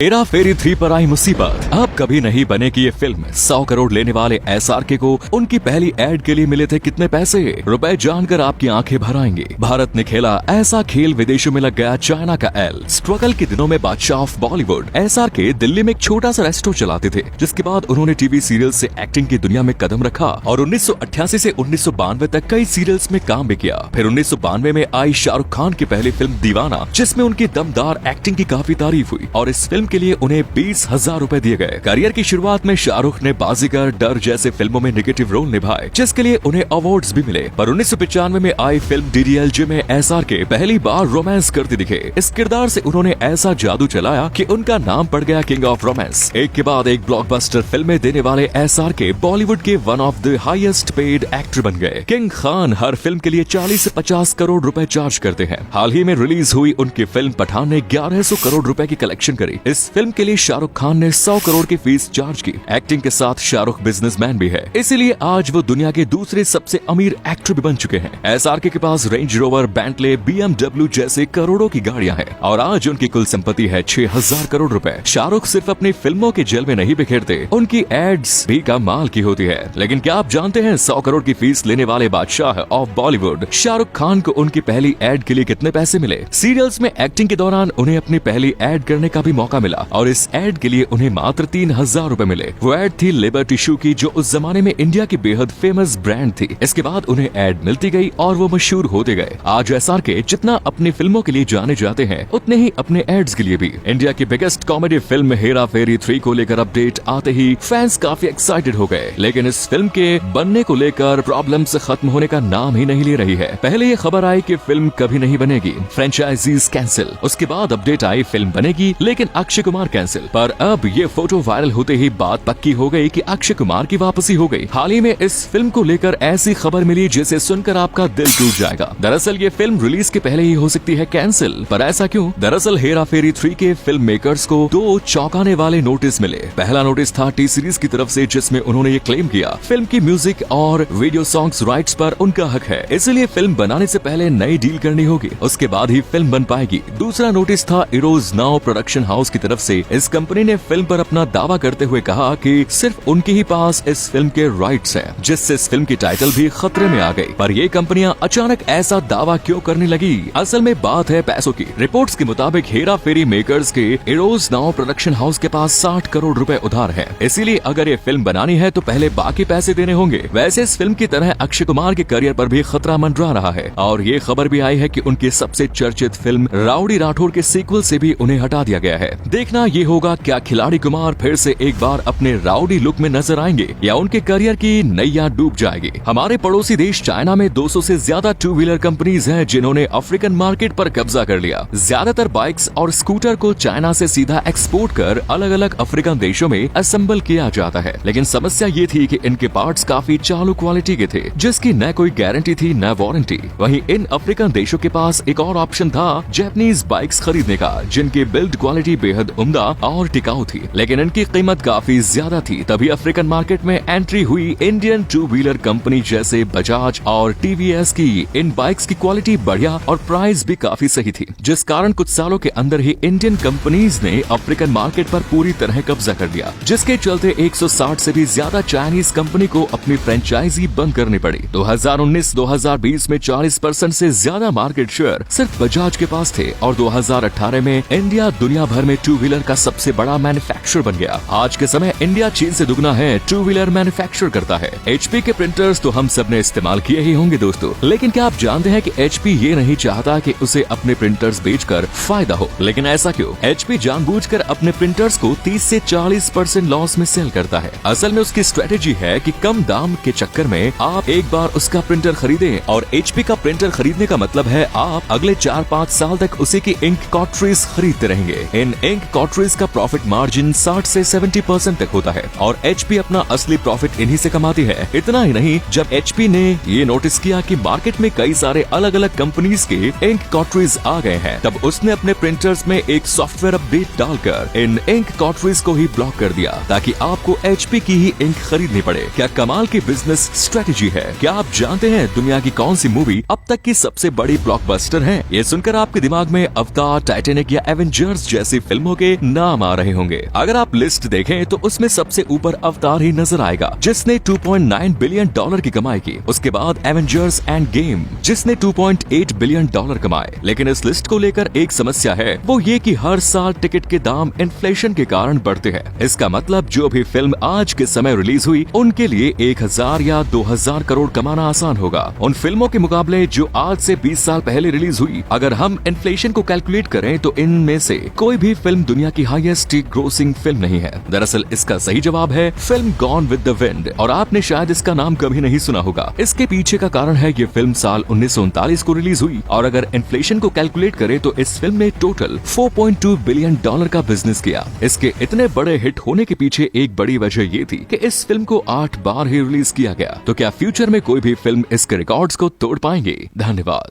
हेरा फेरी 3 पर आई मुसीबत। अब कभी नहीं बनेगी ये फिल्म। 100 करोड़ लेने वाले SRK को उनकी पहली एड के लिए मिले थे कितने पैसे? रुपए जानकर आपकी आंखें भर आएंगी। भारत ने खेला ऐसा खेल, विदेशों में लग गया चाइना का एल। स्ट्रगल के दिनों में बादशाह ऑफ बॉलीवुड SRK दिल्ली में एक छोटा सा रेस्टोरेंट चलाते थे, जिसके बाद उन्होंने टीवी सीरियल से एक्टिंग की दुनिया में कदम रखा और 1988 से 1992 तक कई सीरियल्स में काम भी किया। फिर 1992 में आई शाहरुख खान की पहली फिल्म दीवाना, जिसमें उनकी दमदार एक्टिंग की काफी तारीफ हुई और इस फिल्म के लिए उन्हें 20,000 रुपए दिए गए। करियर की शुरुआत में शाहरुख ने बाजीगर, डर जैसे फिल्मों में नेगेटिव रोल निभाए, जिसके लिए उन्हें अवार्ड्स भी मिले। पर 1995 में आई फिल्म DDLJ में SRK पहली बार रोमांस करते दिखे। इस किरदार से उन्होंने ऐसा जादू चलाया कि उनका नाम पड़ गया किंग ऑफ रोमांस। एक के बाद एक ब्लॉकबस्टर फिल्में देने वाले SRK बॉलीवुड के one of the highest paid actor बन गए। किंग खान हर फिल्म के लिए 40 से 50 करोड़ रुपए चार्ज करते हैं। हाल ही में रिलीज हुई उनकी फिल्म पठान ने 1100 करोड़ रुपए की कलेक्शन करी। इस फिल्म के लिए शाहरुख खान ने 100 करोड़ की फीस चार्ज की। एक्टिंग के साथ शाहरुख बिजनेसमैन भी है, इसीलिए आज वो दुनिया के दूसरे सबसे अमीर एक्टर भी बन चुके हैं। SRK के पास रेंज रोवर, बेंटले, BMW जैसे करोड़ों की गाड़ियां हैं और आज उनकी कुल संपत्ति है 6000 करोड़ रुपए। शाहरुख सिर्फ अपनी फिल्मों के जेल में नहीं बिखेरते, उनकी एड्स भी कमाल की होती है। लेकिन क्या आप जानते हैं 100 करोड़ की फीस लेने वाले बादशाह ऑफ बॉलीवुड शाहरुख खान को उनकी पहली एड के लिए कितने पैसे मिले? सीरियल्स में एक्टिंग के दौरान उन्हें अपनी पहली एड करने का भी मौका मिला और इस एड के लिए उन्हें मात्र 3000 रुपए मिले। वो एड थी लेबर टिश्यू की, जो उस जमाने में इंडिया की बेहद फेमस ब्रांड थी। इसके बाद उन्हें एड मिलती गई और वो मशहूर होते गए। आज SRK जितना अपनी फिल्मों के लिए जाने जाते हैं, उतने ही अपने एड्स के लिए भी। इंडिया की बिगेस्ट कॉमेडी फिल्म हेरा फेरी 3 को लेकर अपडेट आते ही फैंस काफी एक्साइटेड हो गए, लेकिन इस फिल्म के बनने को लेकर प्रॉब्लम्स खत्म होने का नाम ही नहीं ले रही है। पहले ये खबर आई कि फिल्म कभी नहीं बनेगी, फ्रेंचाइजीज कैंसिल। उसके बाद अपडेट आई फिल्म बनेगी लेकिन अक्षय कुमार कैंसिल। पर अब ये फोटो वायरल होते ही बात पक्की हो गई कि अक्षय कुमार की वापसी हो गई। हाल ही में इस फिल्म को लेकर ऐसी खबर मिली जिसे सुनकर आपका दिल टूट जाएगा। दरअसल ये फिल्म रिलीज के पहले ही हो सकती है कैंसिल। पर ऐसा क्यों? दरअसल हेरा फेरी 3 के फिल्म मेकर्स को 2 चौंकाने वाले नोटिस मिले। पहला नोटिस था टी सीरीज की तरफ से, जिसमें उन्होंने ये क्लेम किया फिल्म की म्यूजिक और वीडियो सॉन्ग्स राइट्स पर उनका हक है, इसलिए फिल्म बनाने से पहले नई डील करनी होगी, उसके बाद ही फिल्म बन पाएगी। दूसरा नोटिस था इरोज नाउ प्रोडक्शन हाउस की तरफ से। इस कंपनी ने फिल्म पर अपना दावा करते हुए कहा कि सिर्फ उनके ही पास इस फिल्म के राइट्स हैं, जिससे इस फिल्म की टाइटल भी खतरे में आ गई। पर ये कंपनियां अचानक ऐसा दावा क्यों करने लगी? असल में बात है पैसों की। रिपोर्ट्स के मुताबिक हेरा फेरी मेकर्स के इरोज नाउ प्रोडक्शन हाउस के पास 60 करोड़ रुपए उधार है, इसीलिए अगर ये फिल्म बनानी है तो पहले बाकी पैसे देने होंगे। वैसे इस फिल्म की तरह अक्षय कुमार के करियर पर भी खतरा मंडरा रहा है और ये खबर भी आई है कि उनकी सबसे चर्चित फिल्म राउडी राठौर के सीक्वल से भी उन्हें हटा दिया गया है। देखना ये होगा क्या खिलाड़ी कुमार फिर से एक बार अपने राउडी लुक में नजर आएंगे या उनके करियर की नैया डूब जाएगी। हमारे पड़ोसी देश चाइना में 200 से ज्यादा 2 व्हीलर कंपनीज हैं जिन्होंने अफ्रीकन मार्केट पर कब्जा कर लिया। ज्यादातर बाइक्स और स्कूटर को चाइना से सीधा एक्सपोर्ट कर अलग अलग अफ्रीकन देशों में असेंबल किया जाता है, लेकिन समस्या ये थी कि इनके पार्ट्स काफी चालू क्वालिटी के थे, जिसकी न कोई गारंटी थी न वारंटी। वहीं इन अफ्रीकन देशों के पास एक और ऑप्शन था जापानीज बाइक्स खरीदने का, जिनकी बिल्ड क्वालिटी बेहद उम्दा और टिकाऊ थी, लेकिन इनकी कीमत काफी ज्यादा थी। तभी अफ्रीकन मार्केट में एंट्री हुई इंडियन 2 व्हीलर कंपनी जैसे बजाज और TVS की। इन बाइक्स की क्वालिटी बढ़िया और प्राइस भी काफी सही थी, जिस कारण कुछ सालों के अंदर ही इंडियन कंपनीज ने अफ्रीकन मार्केट पर पूरी तरह कब्जा कर लिया, जिसके चलते 160 से भी ज्यादा चाइनीज कंपनी को अपनी फ्रेंचाइजी बंद करनी पड़ी। 2019-2020 में 40% से ज्यादा मार्केट शेयर सिर्फ बजाज के पास थे और 2018 में इंडिया दुनिया भर में 2 व्हीलर का सबसे बड़ा मैन्युफैक्चरर बन गया। आज के समय इंडिया चीन से दुगना है 2 व्हीलर मैन्युफैक्चर करता है। HP के प्रिंटर्स तो हम सब ने इस्तेमाल किए ही होंगे दोस्तों, लेकिन क्या आप जानते हैं कि HP ये नहीं चाहता कि उसे अपने प्रिंटर्स बेचकर फायदा हो? लेकिन ऐसा क्यों? HP जानबूझकर अपने प्रिंटर्स को 30 से 40% लॉस में सेल करता है। असल में उसकी स्ट्रेटेजी है कि कम दाम के चक्कर में आप एक बार उसका प्रिंटर खरीदें, और HP का प्रिंटर खरीदने का मतलब है आप अगले 4-5 साल तक उसी की इंक कार्ट्रिज खरीदते रहेंगे। इन इंक कार्ट्रिज का प्रॉफिट मार्जिन 60 से 70% तक होता है और HP अपना असली प्रॉफिट इन्हीं से कमाती है। इतना ही नहीं, जब HP ने ये नोटिस किया कि मार्केट में कई सारे अलग अलग कंपनीज के इंक कार्ट्रिज आ गए हैं, तब उसने अपने प्रिंटर्स में एक सॉफ्टवेयर अपडेट डालकर इन इंक कार्ट्रिज को ही ब्लॉक कर दिया, ताकि आपको HP की ही इंक खरीदनी पड़े। क्या कमाल की बिजनेस स्ट्रेटेजी है? क्या आप जानते हैं दुनिया की कौन सी मूवी अब तक की सबसे बड़ी ब्लॉकबस्टर है? ये सुनकर आपके दिमाग में अवतार, टाइटैनिक या एवेंजर्स जैसी फिल्मों फिल्मों के नाम आ रहे होंगे। अगर आप लिस्ट देखें तो उसमें सबसे ऊपर अवतार ही नजर आएगा, जिसने 2.9 बिलियन डॉलर की कमाई की। उसके बाद एवेंजर्स एंड गेम, जिसने 2.8 बिलियन डॉलर कमाए। लेकिन इस लिस्ट को लेकर एक समस्या है, वो ये कि हर साल टिकट के दाम इन्फ्लेशन के कारण बढ़ते हैं। इसका मतलब जो भी फिल्म आज के समय रिलीज हुई, उनके लिए 1000 या 2000 करोड़ कमाना आसान होगा। उन फिल्मों के मुकाबले जो आज से 20 साल पहले रिलीज हुई। अगर हम इन्फ्लेशन को कैलकुलेट करें तो इनमें से कोई भी फिल्म दुनिया की हाईएस्ट ग्रोसिंग फिल्म नहीं है। दरअसल इसका सही जवाब है film gone with the wind, और आपने शायद इसका नाम कभी नहीं सुना होगा। इसके पीछे का कारण है ये फिल्म साल 1939 को रिलीज हुई, और अगर इन्फ्लेशन को कैलकुलेट करें तो इस फिल्म ने टोटल 4.2 बिलियन डॉलर का बिजनेस किया। इसके इतने बड़े हिट होने के पीछे एक बड़ी वजह ये थी कि इस फिल्म को 8 बार ही रिलीज किया गया। तो क्या फ्यूचर में कोई भी फिल्म इसके रिकॉर्ड्स को तोड़ पाएंगे? धन्यवाद।